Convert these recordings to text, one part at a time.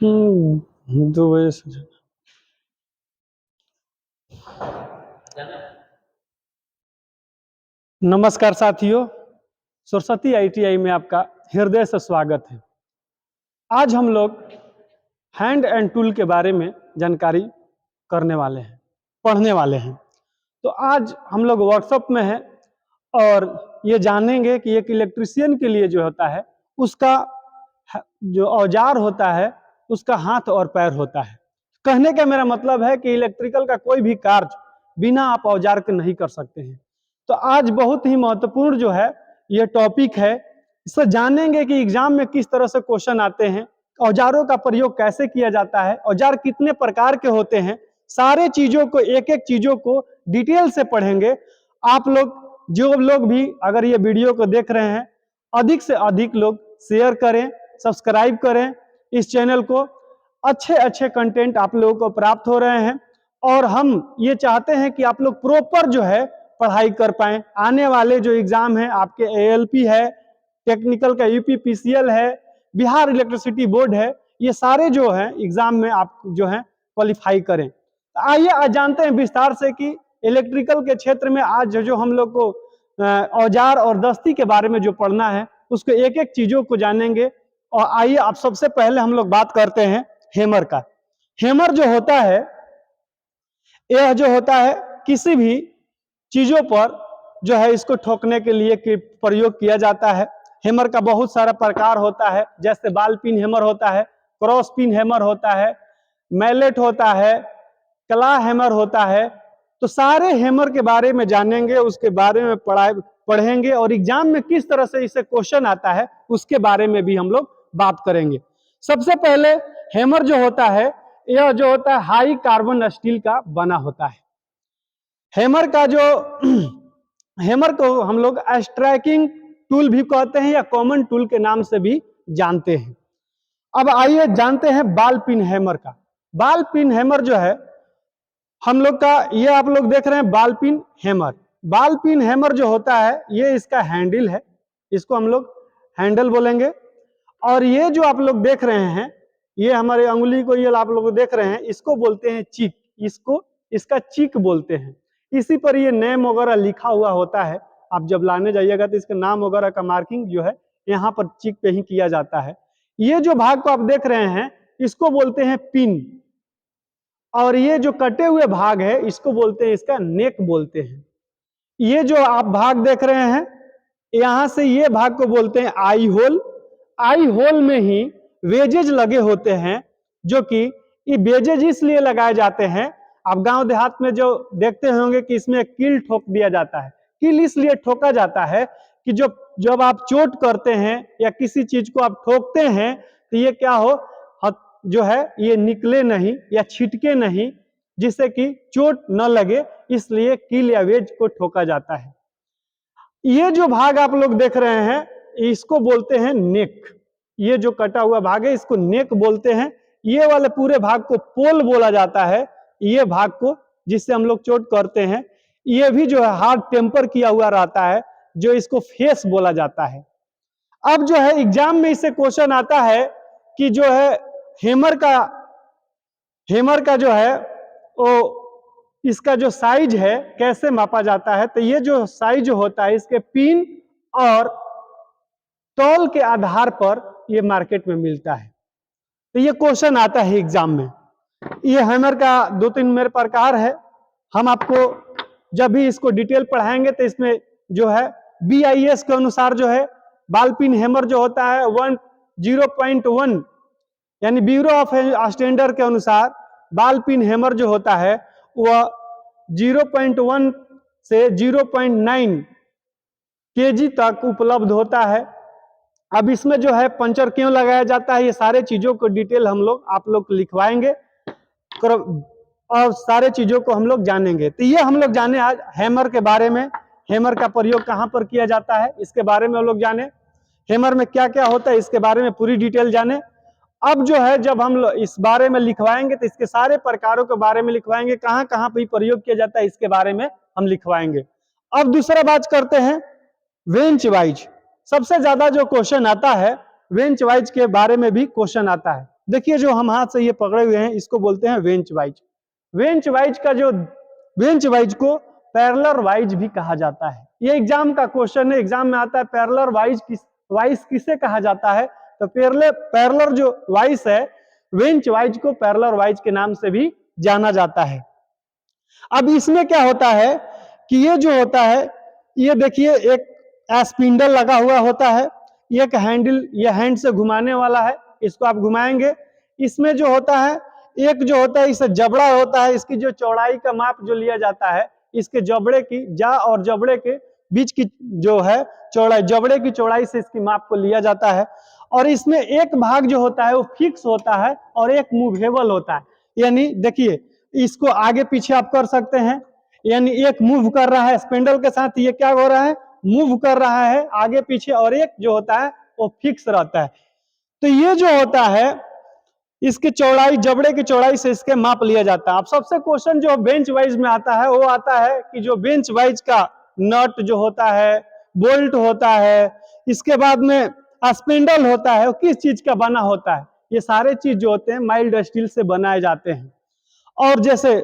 2 बजे से नमस्कार साथियों, सरस्वती ITI में आपका हृदय से स्वागत है। आज हम लोग हैंड एंड टूल के बारे में जानकारी करने वाले हैं, पढ़ने वाले हैं। तो आज हम लोग वर्कशॉप में हैं और ये जानेंगे कि एक इलेक्ट्रीशियन के लिए जो होता है उसका जो औजार होता है उसका हाथ और पैर होता है। कहने का मेरा मतलब है कि इलेक्ट्रिकल का कोई भी कार्य बिना आप औजार के नहीं कर सकते हैं। तो आज बहुत ही महत्वपूर्ण जो है ये टॉपिक है। इससे जानेंगे कि एग्जाम में किस तरह से क्वेश्चन आते हैं, औजारों का प्रयोग कैसे किया जाता है, औजार कितने प्रकार के होते हैं, सारे चीजों को एक एक चीजों को डिटेल से पढ़ेंगे। आप लोग जो लोग भी अगर ये वीडियो को देख रहे हैं अधिक से अधिक लोग शेयर करें, सब्सक्राइब करें इस चैनल को। अच्छे अच्छे कंटेंट आप लोगों को प्राप्त हो रहे हैं और हम ये चाहते हैं कि आप लोग प्रॉपर जो है पढ़ाई कर पाएं। आने वाले जो एग्जाम है आपके ALP है, टेक्निकल का UPPCL है, बिहार इलेक्ट्रिसिटी बोर्ड है, ये सारे जो है एग्जाम में आप जो है क्वालिफाई करें। आइए आज जानते हैं विस्तार से कि इलेक्ट्रिकल के क्षेत्र में आज जो हम लोग को औजार और दस्ती के बारे में जो पढ़ना है उसको एक एक चीजों को जानेंगे। और आइए आप सबसे पहले हम लोग बात करते हैं हैमर का। हैमर जो होता है यह जो होता है किसी भी चीजों पर जो है इसको ठोकने के लिए प्रयोग किया जाता है। हैमर का बहुत सारा प्रकार होता है, जैसे बाल पिन हैमर होता है, क्रॉस पिन हैमर होता है, मैलेट होता है, क्ला हैमर होता है। तो सारे हैमर के बारे में जानेंगे, उसके बारे में पढ़ेंगे और एग्जाम में किस तरह से इससे क्वेश्चन आता है उसके बारे में भी हम लोग बात करेंगे। सबसे पहले हैमर जो होता है यह जो होता है हाई कार्बन स्टील का बना होता है। हैमर का जो हैमर को हम लोग स्ट्राइकिंग टूल भी कहते हैं या कॉमन टूल के नाम से भी जानते हैं। अब आइए जानते हैं बाल पिन हैमर का। बाल पिन हैमर जो है हम लोग का, ये आप लोग देख रहे हैं बाल पिन हैमर। बाल पिन हैमर जो होता है ये इसका हैंडल है, इसको हम लोग हैंडल बोलेंगे। और ये जो आप लोग देख रहे हैं ये हमारे अंगुली को ये आप लोग देख रहे हैं इसको बोलते हैं चिक, इसको इसका चिक बोलते हैं। इसी पर ये नेम वगैरह लिखा हुआ होता है। आप जब लाने जाइएगा तो इसका नाम वगैरह का मार्किंग जो है यहाँ पर चिक पे ही किया जाता है। ये जो भाग को आप देख रहे हैं इसको बोलते हैं पिन, और ये जो कटे हुए भाग है इसको बोलते हैं, इसका नेक बोलते हैं। ये जो आप भाग देख रहे हैं यहां से ये भाग को बोलते हैं आई होल। आई होल में ही वेजेज लगे होते हैं, जो कि ये वेजेज इसलिए लगाए जाते हैं, आप गांव देहात में जो देखते होंगे कि इसमें कील ठोक दिया जाता है। कील इसलिए ठोका जाता है कि जब आप चोट करते हैं या किसी चीज को आप ठोकते हैं तो ये क्या हो जो है ये निकले नहीं या छिटके नहीं, जिससे कि चोट न लगे, इसलिए कील या वेज को ठोका जाता है। ये जो भाग आप लोग देख रहे हैं इसको बोलते हैं नेक। ये जो कटा हुआ भाग है इसको नेक बोलते हैं। ये वाले पूरे भाग को पोल बोला जाता है। ये भाग को जिससे हम लोग चोट करते हैं ये भी जो है हार्ड टेम्पर किया हुआ रहता है, जो इसको फेस बोला जाता है। अब जो है एग्जाम में इससे क्वेश्चन आता है कि जो है हैमर का जो है वो इसका जो साइज है कैसे मापा जाता है। तो ये जो साइज होता है इसके पिन और तौल के आधार पर ये मार्केट में मिलता है। तो ये क्वेश्चन आता है एग्जाम में। ये हैमर का 2-3 मेरे प्रकार है, हम आपको जब भी इसको डिटेल पढ़ाएंगे तो इसमें जो है BIS के अनुसार जो है बाल पिन हैमर जो होता है 0.1 यानी ब्यूरो ऑफ स्टैंडर्ड के अनुसार बाल पिन हैमर जो होता है वह 0.1 से 0.9 kg तक उपलब्ध होता है। अब इसमें जो है पंचर क्यों लगाया जाता है ये सारे चीजों को डिटेल हम लोग आप लोग लिखवाएंगे और सारे चीजों को हम लोग जानेंगे। तो ये हम लोग जाने आज हैमर के बारे में, हैमर का प्रयोग कहां पर किया जाता है इसके बारे में हम लोग जाने, हैमर में क्या क्या होता है इसके बारे में पूरी डिटेल जाने। अब जो है जब हम इस बारे में लिखवाएंगे तो इसके सारे प्रकारों के बारे में लिखवाएंगे, कहां कहां पर प्रयोग किया जाता है इसके बारे में हम लिखवाएंगे। अब दूसरा बात करते हैं वेंच वाइज। सबसे ज्यादा जो क्वेश्चन आता है वेंच वाइज के बारे में भी क्वेश्चन आता है। देखिए जो हम हाथ से ये पकड़े हुए हैं इसको बोलते हैं वेंच वाइज। वेंच वाइज का जो वेंच वाइज को पैरेलल वाइज भी कहा जाता है। ये एग्जाम का क्वेश्चन है, एग्जाम में आता है पैरेलल वाइज किसे कहा जाता है, तो पैरेलल जो वाइज है वेंच वाइज को पैरेलल वाइज के नाम से भी जाना जाता है। अब इसमें क्या होता है कि ये जो होता है, ये देखिए एक स्पिंडल लगा हुआ होता है, एक हैंडल, ये हैंड से घुमाने वाला है, इसको आप घुमाएंगे। इसमें जो होता है, एक जो होता है इसे जबड़ा होता है, इसकी जो चौड़ाई का माप जो लिया जाता है, इसके जबड़े की जा और जबड़े के बीच की जो है चौड़ाई, जबड़े की चौड़ाई से इसकी माप को लिया जाता है। और इसमें एक भाग जो होता है वो फिक्स होता है और एक मूवेबल होता है। यानी देखिए इसको आगे पीछे आप कर सकते हैं, यानी एक मूव कर रहा है स्पिंडल के साथ, ये क्या हो रहा है, मूव कर रहा है आगे पीछे, और एक जो होता है वो फिक्स रहता है। तो ये जो होता है इसकी चौड़ाई, जबड़े की चौड़ाई से इसके माप लिया जाता है। अब सबसे क्वेश्चन जो बेंच वाइज में आता है वो आता है कि जो बेंच वाइज का नट जो होता है, बोल्ट होता है, इसके बाद में स्पिंडल होता है, वो किस चीज का बना होता है, ये सारे चीज जो होते हैं माइल्ड स्टील से बनाए जाते हैं। और जैसे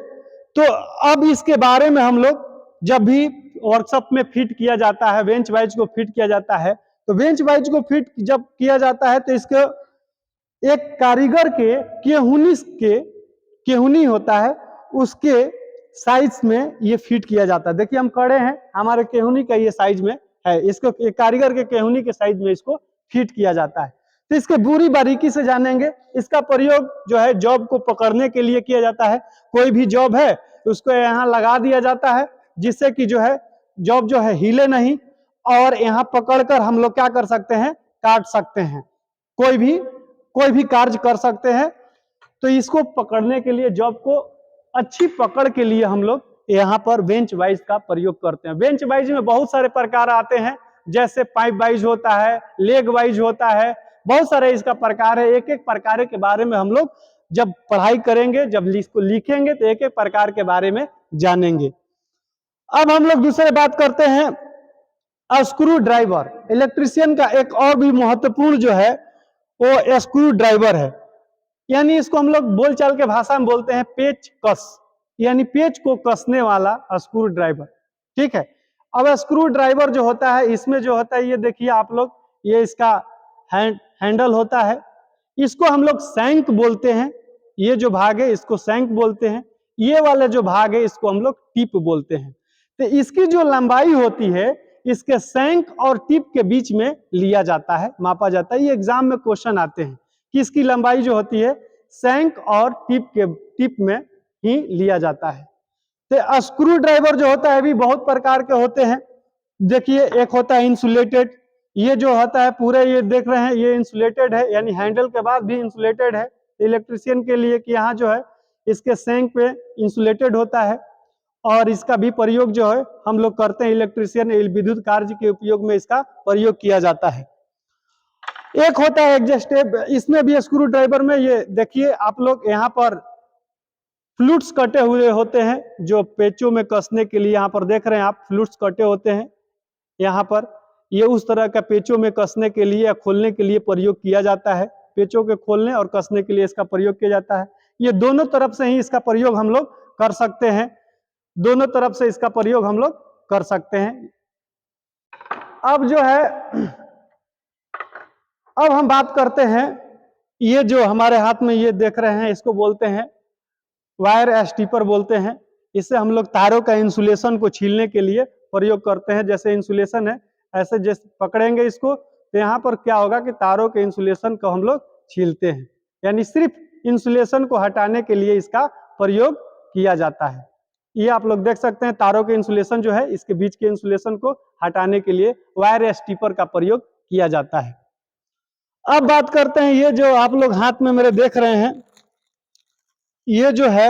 तो अब इसके बारे में हम लोग जब भी वर्कशॉप में फिट किया जाता है, बेंच वाइज को फिट किया जाता है, तो बेंच वाइज को फिट जब किया जाता है तो इसके एक कारीगर के केहुनी होता है, उसके साइज में ये फिट किया जाता है। देखिए हम खड़े हैं, हमारे केहुनी का ये साइज में है, इसको कारीगर के केहुनी के साइज में इसको फिट किया जाता है। तो इसके पूरी बारीकी से जानेंगे। इसका प्रयोग जो है जॉब को पकड़ने के लिए किया जाता है। कोई भी जॉब है तो उसको यहाँ लगा दिया जाता है, जिससे कि जो है जॉब जो है हिले नहीं, और यहाँ पकड़कर हम लोग क्या कर सकते हैं, काट सकते हैं, कोई भी कार्य कर सकते हैं। तो इसको पकड़ने के लिए, जॉब को अच्छी पकड़ के लिए हम लोग यहाँ पर बेंच वाइज का प्रयोग करते हैं। बेंच वाइज में बहुत सारे प्रकार आते हैं, जैसे पाइप वाइज होता है, लेग वाइज होता है, बहुत सारे इसका प्रकार है। एक एक प्रकार के बारे में हम लोग जब पढ़ाई करेंगे, जब इसको लिखेंगे तो एक एक प्रकार के बारे में जानेंगे। अब हम लोग दूसरे बात करते हैं स्क्रू ड्राइवर। इलेक्ट्रिशियन का एक और भी महत्वपूर्ण जो है वो स्क्रू ड्राइवर है, यानी इसको हम लोग बोलचाल के भाषा में बोलते हैं पेच कस, यानी पेच को कसने वाला स्क्रू ड्राइवर। ठीक है। अब स्क्रू ड्राइवर जो होता है, इसमें जो होता है ये देखिए आप लोग, ये इसका हैंडल होता है, इसको हम लोग सैंक बोलते हैं। ये जो भाग है इसको सैंक बोलते हैं, ये वाले जो भाग है इसको हम लोग टिप बोलते हैं। तो इसकी जो लंबाई होती है इसके सैंक और टिप के बीच में लिया जाता है, मापा जाता है। ये एग्जाम में क्वेश्चन आते हैं कि इसकी लंबाई जो होती है सैंक और टिप में ही लिया जाता है। तो स्क्रू ड्राइवर जो होता है भी बहुत प्रकार के होते हैं। देखिए एक होता है इंसुलेटेड, ये जो होता है पूरे, ये देख रहे हैं ये इंसुलेटेड है, यानी हैंडल के बाद भी इंसुलेटेड है इलेक्ट्रिशियन के लिए, कि यहाँ जो है इसके सैंक पे इंसुलेटेड होता है, और इसका भी प्रयोग जो है हम लोग करते हैं, इलेक्ट्रिशियन विद्युत कार्य के उपयोग में इसका प्रयोग किया जाता है। एक होता है एडजस्टेबल, इसमें भी स्क्रू ड्राइवर में ये देखिए आप लोग, यहाँ पर फ्लूट्स कटे हुए होते हैं जो पेचों में कसने के लिए, यहाँ पर देख रहे हैं आप फ्लूट्स कटे होते हैं यहाँ पर, ये उस तरह का पेचों में कसने के लिए या खोलने के लिए प्रयोग किया जाता है। पेचों के खोलने और कसने के लिए इसका प्रयोग किया जाता है। ये दोनों तरफ से ही इसका प्रयोग हम लोग कर सकते हैं, दोनों तरफ से इसका प्रयोग हम लोग कर सकते हैं। अब जो है, अब हम बात करते हैं, ये जो हमारे हाथ में ये देख रहे हैं इसको बोलते हैं वायर स्टीपर बोलते हैं। इससे हम लोग तारों का इंसुलेशन को छीलने के लिए प्रयोग करते हैं। जैसे इंसुलेशन है, ऐसे जैसे पकड़ेंगे इसको तो यहाँ पर क्या होगा कि तारों के इंसुलेशन को हम लोग छीलते हैं, यानी सिर्फ इंसुलेशन को हटाने के लिए इसका प्रयोग किया जाता है। ये आप लोग देख सकते हैं, तारों के इंसुलेशन जो है इसके बीच के इंसुलेशन को हटाने के लिए वायर स्टीपर का प्रयोग किया जाता है। अब बात करते हैं, ये जो आप लोग हाथ में मेरे देख रहे हैं, ये जो है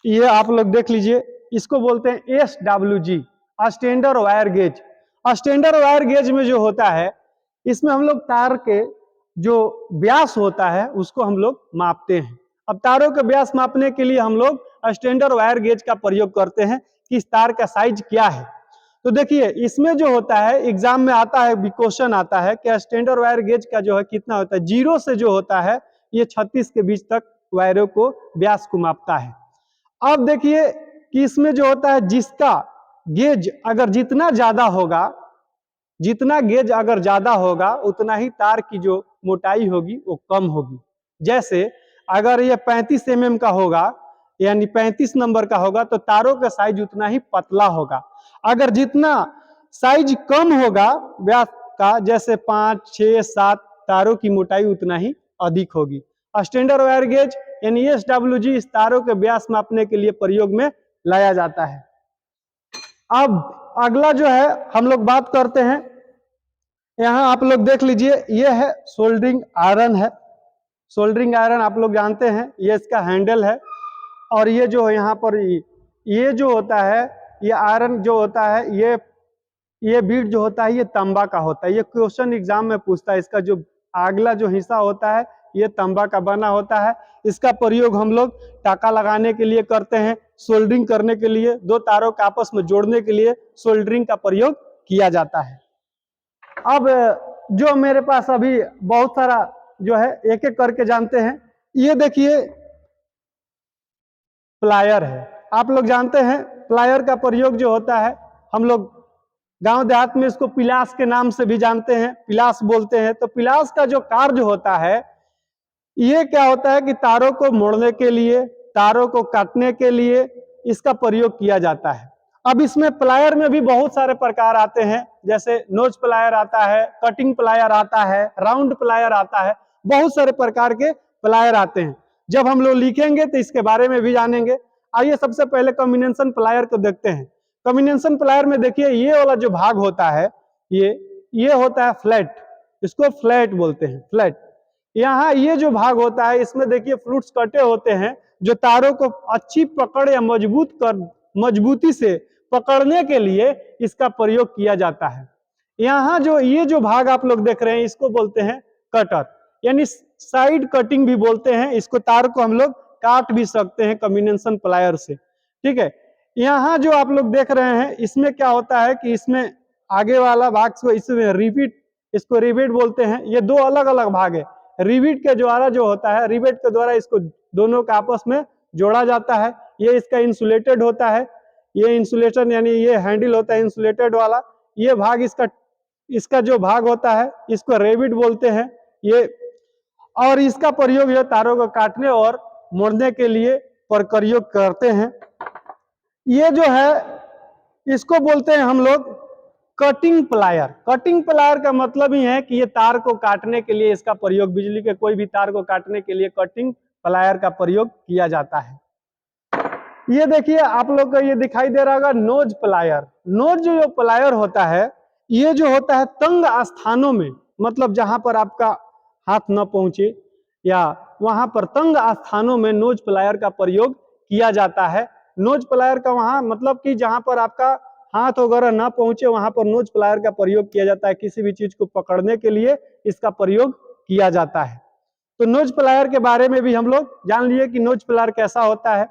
ये आप लोग देख लीजिए, इसको बोलते हैं SWG, standard wire gauge. Standard wire gauge में जो होता है, इसमें हम लोग तार के जो व्यास होता है उसको हम लोग मापते हैं। अब तारों के व्यास मापने के लिए हम लोग स्टैंडर्ड वायर गेज का प्रयोग करते हैं कि इस तार का साइज क्या है। तो देखिए इसमें जो होता है एग्जाम में आता है, क्वेश्चन आता है कि स्टैंडर्ड वायर गेज का जो है कितना होता है, 0 से जो होता है ये 36 के बीच तक वायरों को व्यास को मापता है। अब देखिए कि इसमें जो होता है जिसका गेज अगर जितना ज्यादा होगा, जितना गेज अगर ज्यादा होगा उतना ही तार की जो मोटाई होगी वो कम होगी। जैसे अगर ये 35 mm का होगा यानी 35 नंबर का होगा तो तारों का साइज उतना ही पतला होगा। अगर जितना साइज कम होगा व्यास का, जैसे 5, 6, 7, तारों की मोटाई उतना ही अधिक होगी। स्टैंडर्ड वायर गेज यानी SWG इस तारों के व्यास मापने के लिए प्रयोग में लाया जाता है। अब अगला जो है हम लोग बात करते हैं, यहाँ आप लोग देख लीजिए ये है सोल्डरिंग आयरन है। सोल्डरिंग आयरन आप लोग जानते हैं, ये इसका हैंडल है और ये जो यहाँ पर ये जो होता है ये आयरन जो होता है ये बीट जो होता है ये तांबा का होता है। ये क्वेश्चन एग्जाम में पूछता है, इसका जो अगला जो हिस्सा होता है ये तांबा का बना होता है। इसका प्रयोग हम लोग टाका लगाने के लिए करते हैं, सोल्डरिंग करने के लिए, दो तारों को आपस में जोड़ने के लिए सोल्डरिंग का प्रयोग किया जाता है। अब जो मेरे पास अभी बहुत सारा जो है एक एक करके जानते हैं, ये देखिए प्लायर है। आप लोग जानते हैं प्लायर का प्रयोग जो होता है हम लोग गांव देहात में इसको पिलास के नाम से भी जानते हैं, पिलास बोलते हैं। तो पिलास का जो कार्य होता है ये क्या होता है कि तारों को मोड़ने के लिए, तारों को काटने के लिए इसका प्रयोग किया जाता है। अब इसमें प्लायर में भी बहुत सारे प्रकार आते हैं, जैसे नोज प्लायर आता है, कटिंग प्लायर आता है, राउंड प्लायर आता है, बहुत सारे प्रकार के प्लायर आते हैं। जब हम लोग लिखेंगे तो इसके बारे में भी जानेंगे। आइए सबसे पहले कॉम्बिनेशन प्लायर को देखते हैं। कॉम्बिनेशन प्लायर में देखिए ये वाला जो भाग होता है ये होता है फ्लैट, इसको फ्लैट बोलते हैं, फ्लैट। यहाँ ये जो भाग होता है इसमें देखिए फ्लूट्स कटे होते हैं जो तारों को अच्छी पकड़ या मजबूती से पकड़ने के लिए इसका प्रयोग किया जाता है। यहाँ जो ये जो भाग आप लोग देख रहे हैं इसको बोलते हैं कटर, यानी साइड कटिंग भी बोलते हैं इसको। तार को हम लोग काट भी सकते हैं कॉम्बिनेशन प्लायर से, ठीक है। यहाँ जो आप लोग देख रहे हैं इसमें क्या होता है कि इसमें आगे वाला भाग को इसमें रिवेट, इसको रिवेट बोलते हैं। ये दो अलग अलग भाग है। रिवेट के द्वारा जो होता है, रिवेट के द्वारा इसको दोनों का आपस में जोड़ा जाता है। ये इसका इंसुलेटेड होता है, ये इंसुलेशन यानी ये हैंडल होता है इंसुलेटेड वाला। ये भाग इसका जो भाग होता है इसको रिवेट बोलते हैं ये। और इसका प्रयोग ये तारों को काटने और मोड़ने के लिए प्रयोग करते हैं। ये जो है इसको बोलते हैं हम लोग कटिंग प्लायर। कटिंग प्लायर का मतलब ही है कि ये तार को काटने के लिए इसका प्रयोग, बिजली के कोई भी तार को काटने के लिए कटिंग प्लायर का प्रयोग किया जाता है। ये देखिए आप लोग को ये दिखाई दे रहा होगा नोज प्लायर। नोज जो प्लायर होता है ये जो होता है तंग स्थानों में, मतलब जहां पर आपका हाथ न पहुंचे या वहां पर तंग स्थानों में नोज प्लायर का प्रयोग किया जाता है। नोज प्लायर का वहां मतलब कि जहां पर आपका हाथ वगैरह ना पहुंचे वहां पर नोज प्लायर का प्रयोग किया जाता है। किसी भी चीज को पकड़ने के लिए इसका प्रयोग किया जाता है। तो नोज प्लायर के बारे में भी हम लोग जान लिए कि नोज प्लायर कैसा होता है,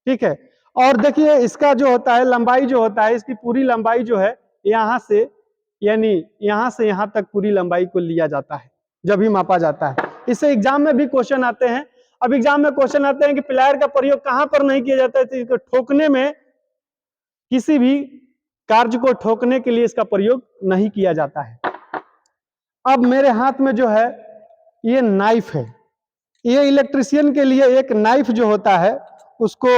ठीक है। और देखिए इसका जो होता है लंबाई जो होता है, इसकी पूरी लंबाई जो है यहाँ से यानी यहाँ से यहाँ तक पूरी लंबाई को लिया जाता है जब भी मापा जाता है। इससे एग्जाम में भी क्वेश्चन आते हैं। अब एग्जाम में क्वेश्चन आते हैं कि प्लायर का प्रयोग कहां पर नहीं किया जाता है, तो इसको ठोकने में, किसी भी कार्य को ठोकने के लिए इसका प्रयोग नहीं किया जाता है। अब मेरे हाथ में जो है ये नाइफ है। ये इलेक्ट्रिशियन के लिए एक नाइफ जो होता है उसको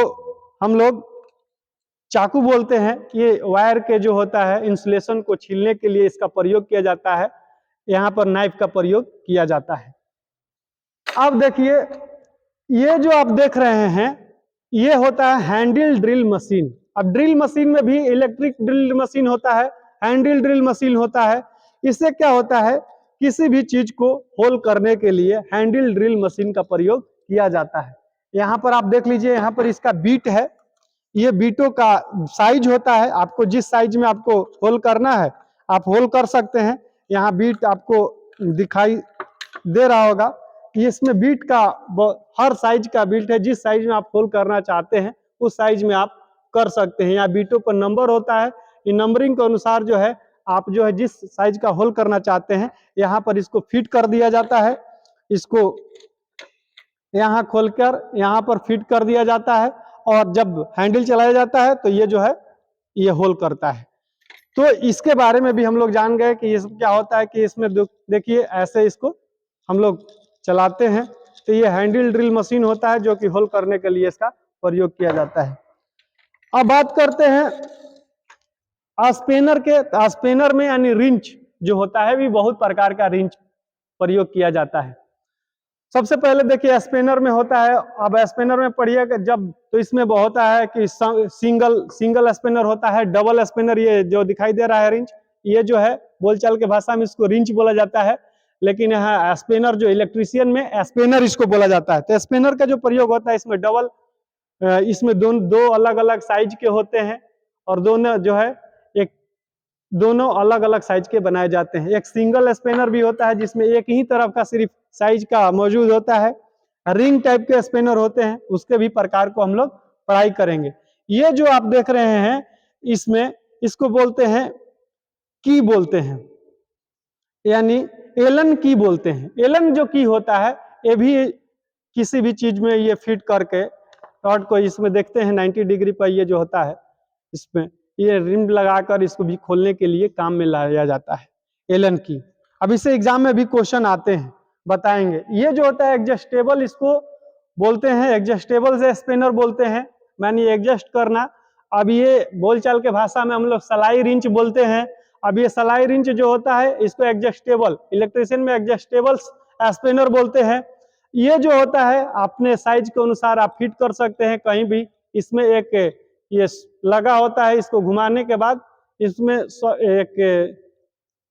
हम लोग चाकू बोलते हैं। ये वायर के जो होता है इंसुलेशन को छीलने के लिए इसका प्रयोग किया जाता है। यहाँ पर नाइफ का प्रयोग किया जाता है। अब देखिए ये जो आप देख रहे हैं ये होता है हैंडल ड्रिल मशीन। अब ड्रिल मशीन में भी इलेक्ट्रिक ड्रिल मशीन होता है, हैंडल ड्रिल मशीन होता है। इससे क्या होता है, किसी भी चीज को होल करने के लिए हैंडल ड्रिल मशीन का प्रयोग किया जाता है। यहाँ पर आप देख लीजिए, यहाँ पर इसका बीट है। ये बीटों का साइज होता है, आपको जिस साइज में आपको होल करना है आप होल कर सकते हैं। यहाँ बीट आपको दिखाई दे रहा होगा। इसमें बीट का हर साइज का बीट है, जिस साइज में आप होल करना चाहते हैं उस साइज में आप कर सकते हैं। यहाँ बीटों पर नंबर होता है, इन नंबरिंग के अनुसार जो है आप जो है जिस साइज का होल करना चाहते हैं यहाँ पर इसको फिट कर दिया जाता है। इसको यहाँ खोलकर यहाँ पर फिट कर दिया जाता है और जब हैंडल चलाया जाता है तो ये जो है ये होल करता है। तो इसके बारे में भी हम लोग जान गए कि ये सब क्या होता है कि इसमें देखिए ऐसे इसको हम लोग चलाते हैं तो ये हैंडल ड्रिल मशीन होता है जो कि होल करने के लिए इसका प्रयोग किया जाता है। अब बात करते हैं स्पेनर के। स्पेनर में यानी रिंच जो होता है भी बहुत प्रकार का रिंच प्रयोग किया जाता है। सबसे पहले देखिए स्पेनर में होता है, अब स्पेनर में पढ़िए जब तो इसमें होता है कि सिंगल स्पेनर होता है, डबल स्पेनर ये जो दिखाई दे रहा है रिंच, ये जो है बोलचाल के भाषा में इसको रिंच बोला जाता है, लेकिन यहाँ स्पेनर जो इलेक्ट्रीशियन में स्पेनर इसको बोला जाता है। तो स्पेनर का जो प्रयोग होता है इसमें डबल, इसमें दो अलग अलग साइज के होते हैं और दोनों जो है दोनों अलग अलग साइज के बनाए जाते हैं। एक सिंगल स्पेनर भी होता है जिसमें एक ही तरफ का सिर्फ साइज का मौजूद होता है। रिंग टाइप के स्पेनर होते हैं, उसके भी प्रकार को हम लोग पढ़ाई करेंगे। ये जो आप देख रहे हैं इसमें इसको बोलते हैं की बोलते हैं, यानी एलन की बोलते हैं। एलन जो की होता है ये भी किसी भी चीज में ये फिट करके रॉड को इसमें देखते हैं 90 डिग्री पर ये जो होता है इसमें ये रिम लगाकर इसको भी खोलने के लिए काम में लाया जाता है एलन की। अब इससे एग्जाम में भी क्वेश्चन आते हैं, बताएंगे। ये जो होता है एडजस्टेबल इसको बोलते हैं, एडजस्टेबल से स्पेनर बोलते हैं, मानी एडजस्ट करना। अब ये बोलचाल के भाषा में हम लोग सलाई रिंच बोलते हैं। अब ये सलाई रिंच जो होता है इसको एडजस्टेबल, इलेक्ट्रिशियन में एडजस्टेबल स्पेनर बोलते हैं। ये जो होता है अपने साइज के अनुसार आप फिट कर सकते हैं कहीं भी। इसमें एक ये लगा होता है, इसको घुमाने के बाद इसमें एक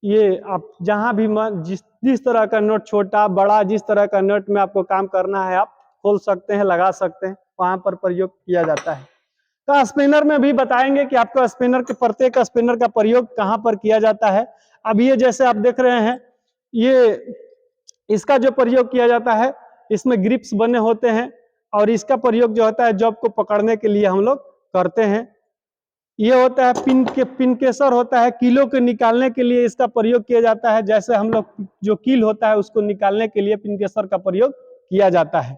ये आप जहां भी जिस तरह का नट, छोटा बड़ा जिस तरह का नट में आपको काम करना है आप खोल सकते हैं, लगा सकते हैं, वहां पर प्रयोग किया जाता है। तो स्पिनर में भी बताएंगे कि आपको स्पिनर के प्रत्येक स्पिनर का प्रयोग कहां पर किया जाता है। अब ये जैसे आप देख रहे हैं ये इसका जो प्रयोग किया जाता है इसमें ग्रिप्स बने होते हैं और इसका प्रयोग जो होता है जॉब को पकड़ने के लिए हम लोग करते हैं। ये होता है पिनकेसर होता है, कीलों के निकालने के लिए इसका प्रयोग किया जाता है। जैसे हम लोग जो कील होता है उसको निकालने के लिए पिनकेसर का प्रयोग किया जाता है।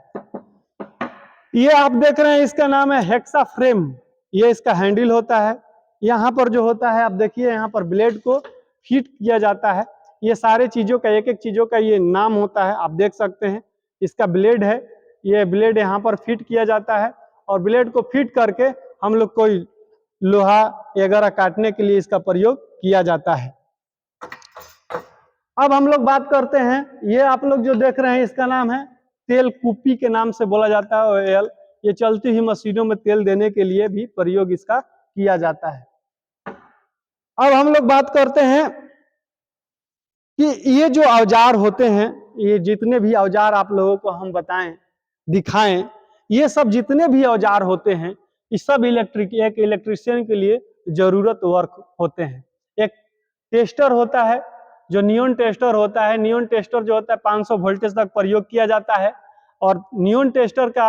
ये आप देख रहे हैं इसका नाम है हेक्सा फ्रेम, ये इसका हैंडल होता है। यहाँ पर जो होता है आप देखिए यहाँ पर ब्लेड को फिट किया जाता है। ये सारे चीजों का एक एक चीजों का ये नाम होता है, आप देख सकते हैं। इसका ब्लेड है, ये ब्लेड यहाँ पर फिट किया जाता है और ब्लेड को फिट करके हम लोग कोई लोहा वगैरह काटने के लिए इसका प्रयोग किया जाता है। अब हम लोग बात करते हैं, ये आप लोग जो देख रहे हैं इसका नाम है तेल कुप्पी के नाम से बोला जाता है ऑयल। ये चलती हुई मशीनों में तेल देने के लिए भी प्रयोग इसका किया जाता है। अब हम लोग बात करते हैं कि ये जो औजार होते हैं, ये जितने भी औजार आप लोगों को हम बताएं दिखाएं, ये सब जितने भी औजार होते हैं ये सब एक इलेक्ट्रीशियन के लिए जरूरत वर्क होते हैं। एक टेस्टर होता है जो नियॉन टेस्टर होता है। नियॉन टेस्टर जो होता है 500 वोल्टेज तक प्रयोग किया जाता है और नियॉन टेस्टर का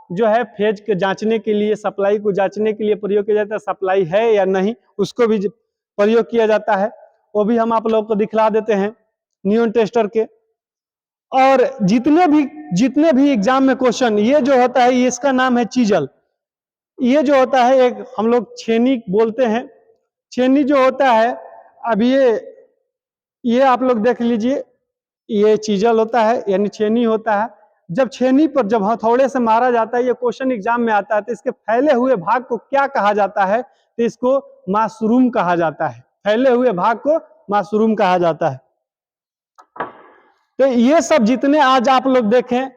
जो है फेज के जांचने के लिए, सप्लाई को जांचने के लिए प्रयोग किया जाता है। सप्लाई है या नहीं उसको भी प्रयोग किया जाता है, वो भी हम आप लोगों को दिखला देते हैं नियॉन टेस्टर के। और जितने भी एग्जाम में क्वेश्चन, ये जो होता है इसका नाम है चीजल। ये जो होता है एक हम लोग छेनी बोलते हैं। छेनी जो होता है, अब ये आप लोग देख लीजिए, ये चीजल होता है यानी छेनी होता है। जब छेनी पर जब हथौड़े से मारा जाता है, ये क्वेश्चन एग्जाम में आता है, तो इसके फैले हुए भाग को क्या कहा जाता है? तो इसको माशरूम कहा जाता है। फैले हुए भाग को माशरूम कहा जाता है। तो ये सब जितने आज आप लोग देखें,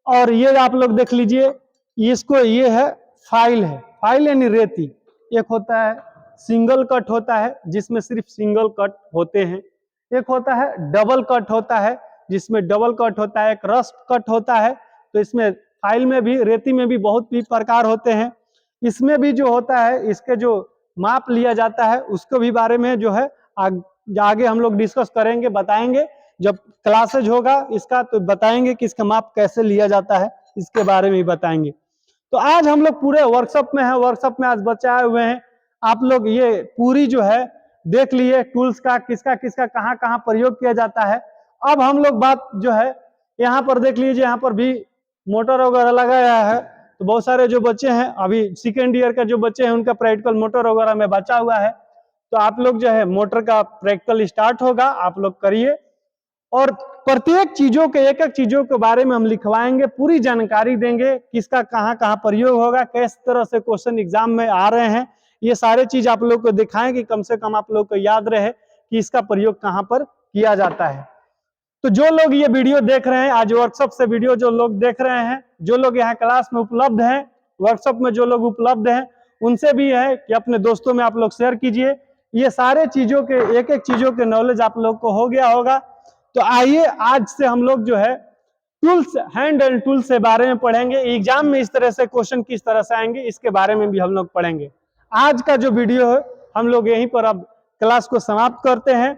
और ये आप लोग देख लीजिए, इसको ये है फाइल है, फाइल यानी रेती। एक होता है सिंगल कट होता है जिसमें सिर्फ सिंगल कट होते हैं। एक होता है डबल कट होता है जिसमें डबल कट होता है। एक रस्ट कट होता है। तो इसमें फाइल में भी, रेती में भी बहुत भी प्रकार होते हैं। इसमें भी जो होता है इसके जो माप लिया जाता है उसको भी बारे में जो है आगे हम लोग डिस्कस करेंगे, बताएंगे। जब क्लासेज होगा इसका तो बताएंगे कि इसका माप कैसे लिया जाता है, इसके बारे में ही बताएंगे। तो आज हम लोग पूरे वर्कशॉप में हैं। वर्कशॉप में आज बच्चे आए हुए हैं। आप लोग ये पूरी जो है देख लिए टूल्स का किसका किसका कहाँ कहाँ प्रयोग किया जाता है। अब हम लोग बात जो है यहाँ पर देख लीजिए, यहाँ पर भी मोटर वगैरह लगाया है। तो बहुत सारे जो बच्चे हैं अभी सेकेंड ईयर का जो बच्चे हैं उनका प्रैक्टिकल मोटर वगैरह में बचा हुआ है। तो आप लोग जो है मोटर का प्रैक्टिकल स्टार्ट होगा, आप लोग करिए और प्रत्येक चीजों के एक एक चीजों के बारे में हम लिखवाएंगे, पूरी जानकारी देंगे किसका कहाँ कहाँ प्रयोग होगा, किस तरह से क्वेश्चन एग्जाम में आ रहे हैं। ये सारे चीज आप लोग को दिखाएंगे, कम से कम आप लोग को याद रहे कि इसका प्रयोग कहाँ पर किया जाता है। तो जो लोग ये वीडियो देख रहे हैं, आज वर्कशॉप से वीडियो जो लोग देख रहे हैं, जो लोग यहाँ क्लास में उपलब्ध हैं, वर्कशॉप में जो लोग उपलब्ध हैं, उनसे भी है कि अपने दोस्तों में आप लोग शेयर कीजिए। ये सारे चीजों के एक एक चीजों के नॉलेज आप लोग को हो गया होगा। तो आइए आज से हम लोग जो है टूल्स, हैंड एंड टूल्स के बारे में पढ़ेंगे। एग्जाम में इस तरह से क्वेश्चन किस तरह से आएंगे इसके बारे में भी हम लोग पढ़ेंगे। आज का जो वीडियो है हम लोग यहीं पर अब क्लास को समाप्त करते हैं।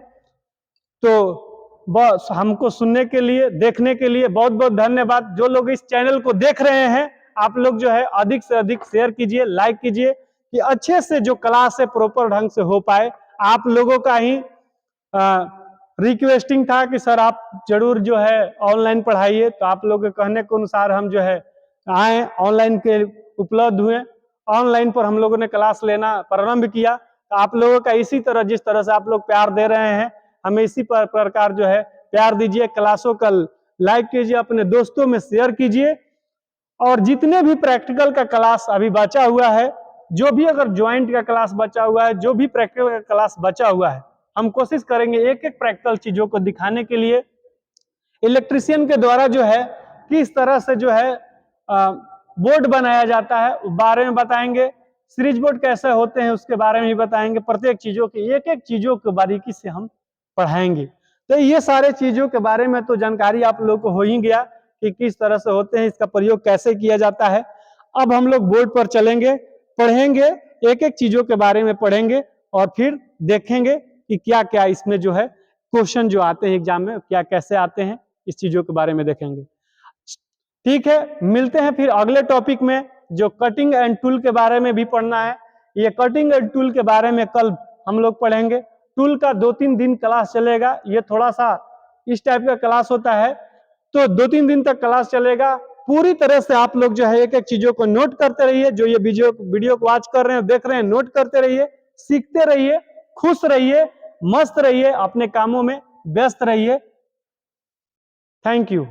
तो बस हमको सुनने के लिए, देखने के लिए बहुत बहुत धन्यवाद। जो लोग इस चैनल को देख रहे हैं, आप लोग जो है अधिक से अधिक शेयर कीजिए, लाइक कीजिए कि अच्छे से जो क्लास है प्रॉपर ढंग से हो पाए। आप लोगों का ही रिक्वेस्टिंग था कि सर आप जरूर जो है ऑनलाइन पढ़ाइए, तो आप लोगों के कहने के अनुसार हम जो है आए, ऑनलाइन के उपलब्ध हुए, ऑनलाइन पर हम लोगों ने क्लास लेना प्रारंभ किया। तो आप लोगों का इसी तरह, जिस तरह से आप लोग प्यार दे रहे हैं, हमें इसी प्रकार जो है प्यार दीजिए। क्लासों का लाइक कीजिए, अपने दोस्तों में शेयर कीजिए और जितने भी प्रैक्टिकल का क्लास अभी बचा हुआ है, जो भी अगर ज्वाइंट का क्लास बचा हुआ है, जो भी प्रैक्टिकल का क्लास बचा हुआ है, हम कोशिश करेंगे एक एक प्रैक्टिकल चीजों को दिखाने के लिए। इलेक्ट्रीशियन के द्वारा जो है किस तरह से जो है बोर्ड बनाया जाता है उस बारे में बताएंगे, सीरीज बोर्ड कैसे होते हैं उसके बारे में भी बताएंगे। प्रत्येक चीजों की एक एक चीजों को बारीकी से हम पढ़ाएंगे। तो ये सारे चीजों के बारे में तो जानकारी आप लोगों को हो ही गया कि किस तरह से होते हैं, इसका प्रयोग कैसे किया जाता है। अब हम लोग बोर्ड पर चलेंगे, पढ़ेंगे, एक एक चीजों के बारे में पढ़ेंगे और फिर देखेंगे कि क्या क्या इसमें जो है क्वेश्चन जो आते हैं एग्जाम में क्या कैसे आते हैं, इस चीजों के बारे में देखेंगे। ठीक है, मिलते हैं फिर अगले टॉपिक में, जो कटिंग एंड टूल के बारे में भी पढ़ना है। ये कटिंग एंड टूल के बारे में कल हम लोग पढ़ेंगे। टूल का 2-3 दिन क्लास चलेगा, ये थोड़ा सा इस टाइप का क्लास होता है, तो 2-3 दिन तक क्लास चलेगा। पूरी तरह से आप लोग जो है एक एक चीजों को नोट करते रहिए। जो ये वीडियो को वॉच कर रहे हैं, देख रहे हैं, नोट करते रहिए, सीखते रहिए, खुश रहिए, मस्त रहिए, अपने कामों में व्यस्त रहिए। Thank you.